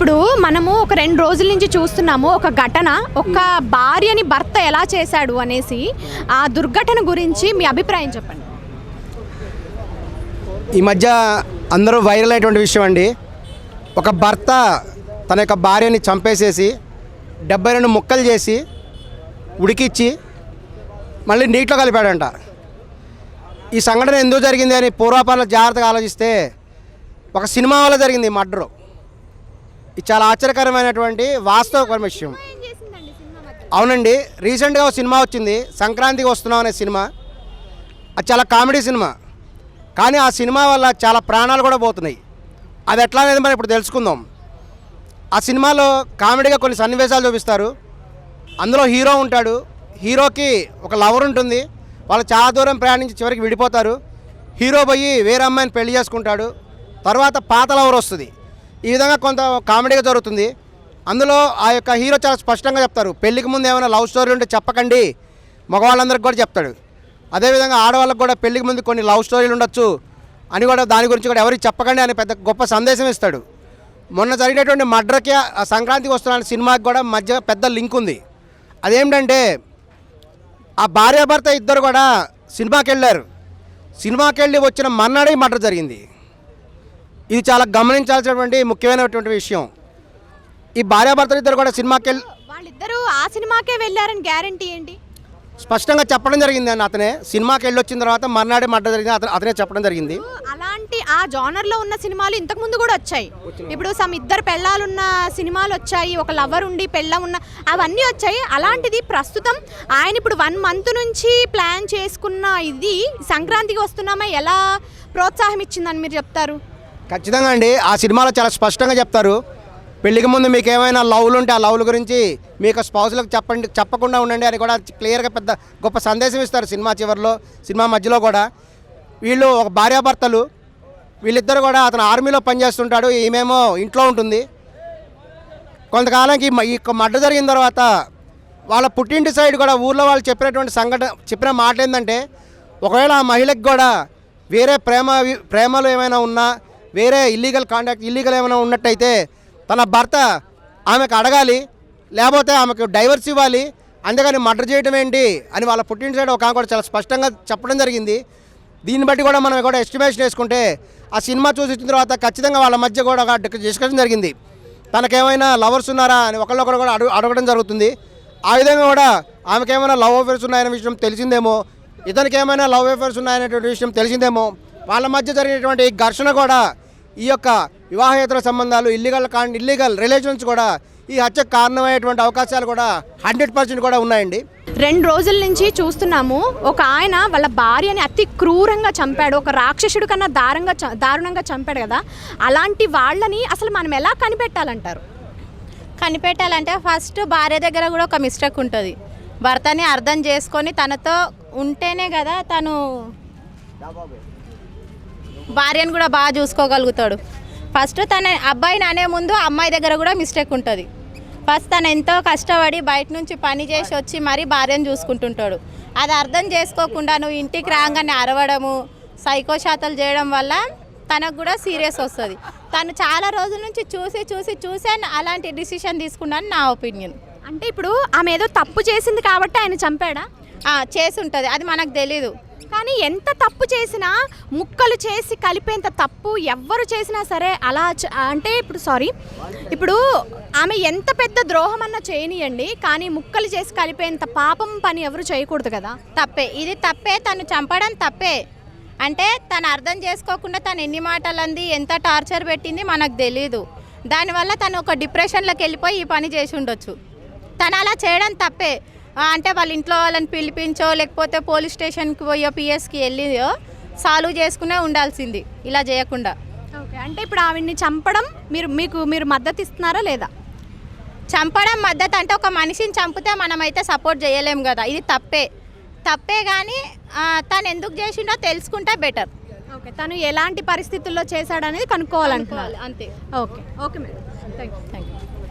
ఇప్పుడు మనము ఒక 2 రోజుల నుంచి చూస్తున్నాము ఒక ఘటన, ఒక భార్యని భర్త ఎలా చేశాడు అనేసి. ఆ దుర్ఘటన గురించి మీ అభిప్రాయం చెప్పండి. ఈ మధ్య అందరూ వైరల్ అయినటువంటి విషయం అండి. ఒక భర్త తన యొక్క భార్యని చంపేసేసి 72 ముక్కలు చేసి ఉడికిచ్చి మళ్ళీ నీటిలో కలిపాడంట. ఈ సంఘటన ఎందుకు జరిగింది అని పూర్వాపరాలు జాగ్రత్తగా ఆలోచిస్తే ఒక సినిమా వల్ల జరిగింది ఈ మర్డరు. ఇది చాలా ఆశ్చర్యకరమైనటువంటి వాస్తవ విషయం. అవునండి, రీసెంట్గా ఒక సినిమా వచ్చింది, సంక్రాంతికి వస్తున్నాం అనే సినిమా. అది చాలా కామెడీ సినిమా, కానీ ఆ సినిమా వల్ల చాలా ప్రాణాలు కూడా పోతున్నాయి. అది ఎట్లా అనేది మనం ఇప్పుడు తెలుసుకుందాం. ఆ సినిమాలో కామెడీగా కొన్ని సన్నివేశాలు చూపిస్తారు. అందులో హీరో ఉంటాడు, హీరోకి ఒక లవర్ ఉంటుంది. వాళ్ళు చాలా దూరం ప్రయాణించి చివరికి విడిపోతారు. హీరో పోయి వేరే అమ్మాయిని పెళ్లి చేసుకుంటాడు. తర్వాత పాత లవర్ వస్తుంది. ఈ విధంగా కొంత కామెడీగా జరుగుతుంది. అందులో ఆ యొక్క హీరో చాలా స్పష్టంగా చెప్తారు, పెళ్లికి ముందు ఏమైనా లవ్ స్టోరీ ఉంటే చెప్పకండి, మగవాళ్ళందరికీ కూడా చెప్తాడు. అదేవిధంగా ఆడవాళ్ళకు కూడా పెళ్లికి ముందు కొన్ని లవ్ స్టోరీలు ఉండొచ్చు అని కూడా దాని గురించి కూడా ఎవరికి చెప్పకండి అని పెద్ద గొప్ప సందేశం ఇస్తాడు. మొన్న జరిగినటువంటి మర్డర్కి ఆ సంక్రాంతికి వస్తున్న సినిమాకి కూడా మధ్య పెద్ద లింక్ ఉంది. అదేమిటంటే ఆ భార్యాభర్త ఇద్దరు కూడా సినిమాకి వెళ్ళారు. సినిమాకి వెళ్ళి వచ్చిన మర్నాడే మర్డర్ జరిగింది. ఇది చాలా గమనించాల్సినటువంటి ముఖ్యమైనటువంటి విషయం. ఈ భార్యాభర్తలు ఇద్దరు కూడా సినిమాకి వాళ్ళిద్దరూ ఆ సినిమాకే వెళ్ళారని గ్యారంటీ ఏంటి? స్పష్టంగా చెప్పడం జరిగింది అండి. అతనే సినిమాకి వెళ్ళి వచ్చిన తర్వాత మర్నాడే మర్డర్ జరిగింది, అతనే చెప్పడం జరిగింది. అలాంటి ఆ జానర్లో ఉన్న సినిమాలు ఇంతకు ముందు కూడా వచ్చాయి. ఇప్పుడు ఇద్దరు పెళ్ళాలున్న సినిమాలు వచ్చాయి, ఒక లవర్ ఉండి పెళ్ళం ఉన్న, అవన్నీ వచ్చాయి. అలాంటిది ప్రస్తుతం ఆయన ఇప్పుడు 1 మంత్ నుంచి ప్లాన్ చేసుకున్న ఇది సంక్రాంతికి వస్తున్నామా ఎలా ప్రోత్సాహం ఇచ్చిందని మీరు చెప్తారు? ఖచ్చితంగా అండి, ఆ సినిమాలో చాలా స్పష్టంగా చెప్తారు, పెళ్లికి ముందు మీకు ఏమైనా లవ్లు ఉంటే ఆ లవ్ల గురించి మీకు స్పౌస్లకు చెప్పకుండా ఉండండి అని కూడా క్లియర్గా పెద్ద గొప్ప సందేశం ఇస్తారు సినిమా చివరిలో, సినిమా మధ్యలో కూడా. వీళ్ళు ఒక భార్యాభర్తలు, వీళ్ళిద్దరు కూడా అతను ఆర్మీలో పనిచేస్తుంటాడు, ఈమెమో ఇంట్లో ఉంటుంది. కొంతకాలానికి ఈ మర్డర్ జరిగిన తర్వాత వాళ్ళ పుట్టింటి సైడ్ కూడా ఊర్లో వాళ్ళు చెప్పిన మాట ఏంటంటే, ఒకవేళ ఆ మహిళకి కూడా వేరే ప్రేమలు ఏమైనా ఉన్నా, వేరే ఇల్లీగల్ ఏమైనా ఉన్నట్టయితే తన భర్త ఆమెకు అడగాలి, లేకపోతే ఆమెకు డైవర్స్ ఇవ్వాలి, అంతేగాని మర్డర్ చేయడం ఏంటి అని వాళ్ళ పుట్టిన సైడ్ ఒక ఆమె కూడా చాలా స్పష్టంగా చెప్పడం జరిగింది. దీన్ని బట్టి కూడా మనం కూడా ఎస్టిమేషన్ వేసుకుంటే ఆ సినిమా చూసిన తర్వాత ఖచ్చితంగా వాళ్ళ మధ్య కూడా ఒక డిస్కషన్ జరిగింది. తనకేమైనా లవర్స్ ఉన్నారా అని ఒకళ్ళొకరు కూడా అడగడం జరుగుతుంది. ఆ విధంగా కూడా ఆమెకేమైనా లవ్ అఫేర్స్ ఉన్నాయనే విషయం తెలిసిందేమో, ఇతనికి ఏమైనా లవ్ అఫేర్స్ ఉన్నాయనేటువంటి విషయం తెలిసిందేమో. వాళ్ళ మధ్య జరిగినటువంటి ఘర్షణ కూడా, ఈ యొక్క వివాహేతర సంబంధాలు, ఇల్లీగల్ రిలేషన్స్ కూడా ఈ హత్యకు కారణమయ్యేటువంటి అవకాశాలు కూడా 100% కూడా ఉన్నాయండి. 2 రోజుల నుంచి చూస్తున్నాము, ఒక ఆయన వాళ్ళ భార్యని అతి క్రూరంగా చంపాడు, ఒక రాక్షసుడు కన్నా దారుణంగా చంపాడు కదా. అలాంటి వాళ్ళని అసలు మనం ఎలా కనిపెట్టాలంటారు? కనిపెట్టాలంటే ఫస్ట్ భార్య దగ్గర కూడా ఒక మిస్టేక్ ఉంటుంది. భర్తని అర్థం చేసుకొని తనతో ఉంటేనే కదా తను భార్యను కూడా బాగా చూసుకోగలుగుతాడు. ఫస్ట్ తన అబ్బాయిని అనే ముందు అమ్మాయి దగ్గర కూడా మిస్టేక్ ఉంటుంది. ఫస్ట్ తను ఎంతో కష్టపడి బయట నుంచి పని చేసి వచ్చి మరీ భార్యను చూసుకుంటుంటాడు. అది అర్థం చేసుకోకుండా నువ్వు ఇంటికి రాగానే అరవడము, సైకోశాతలు చేయడం వల్ల తనకు కూడా సీరియస్ వస్తుంది. తను చాలా రోజుల నుంచి చూసి అలాంటి డిసిషన్ తీసుకున్నాను నా ఒపీనియన్. అంటే ఇప్పుడు ఆమె ఏదో తప్పు చేసింది కాబట్టి ఆయన చంపాడా? చేసి ఉంటుంది, అది మనకు తెలీదు. కానీ ఎంత తప్పు చేసినా, ముక్కలు చేసి కలిపేంత తప్పు ఎవ్వరు చేసినా సరే అలా అంటే ఇప్పుడు ఆమె ఎంత పెద్ద ద్రోహం అన్నా చేయనియండి, కానీ ముక్కలు చేసి కలిపేంత పాపం పని ఎవరు చేయకూడదు కదా. ఇది తప్పే, తను చంపడం తప్పే. అంటే తను అర్థం చేసుకోకుండా తను ఎన్ని మాటలు అంది, ఎంత టార్చర్ పెట్టింది మనకు తెలీదు. దానివల్ల తను ఒక డిప్రెషన్లోకి వెళ్ళిపోయి ఈ పని చేసి ఉండొచ్చు. తను అలా చేయడం తప్పే. అంటే వాళ్ళ ఇంట్లో వాళ్ళని పిలిపించో లేకపోతే పోలీస్ స్టేషన్కి పోయో పిఎస్కి వెళ్ళియో సాల్వ్ చేసుకునే ఉండాల్సింది, ఇలా చేయకుండా. ఓకే, అంటే ఇప్పుడు ఆవిడ్ని చంపడం మీరు మద్దతు ఇస్తున్నారా లేదా? చంపడం మద్దతు అంటే ఒక మనిషిని చంపితే మనమైతే సపోర్ట్ చేయలేము కదా. ఇది తప్పే కానీ తను ఎందుకు చేసిండో తెలుసుకుంటే బెటర్. ఓకే, తను ఎలాంటి పరిస్థితుల్లో చేశాడనేది కనుక్కోవాలనుకోవాలి అంతే. Okay madam, thank you.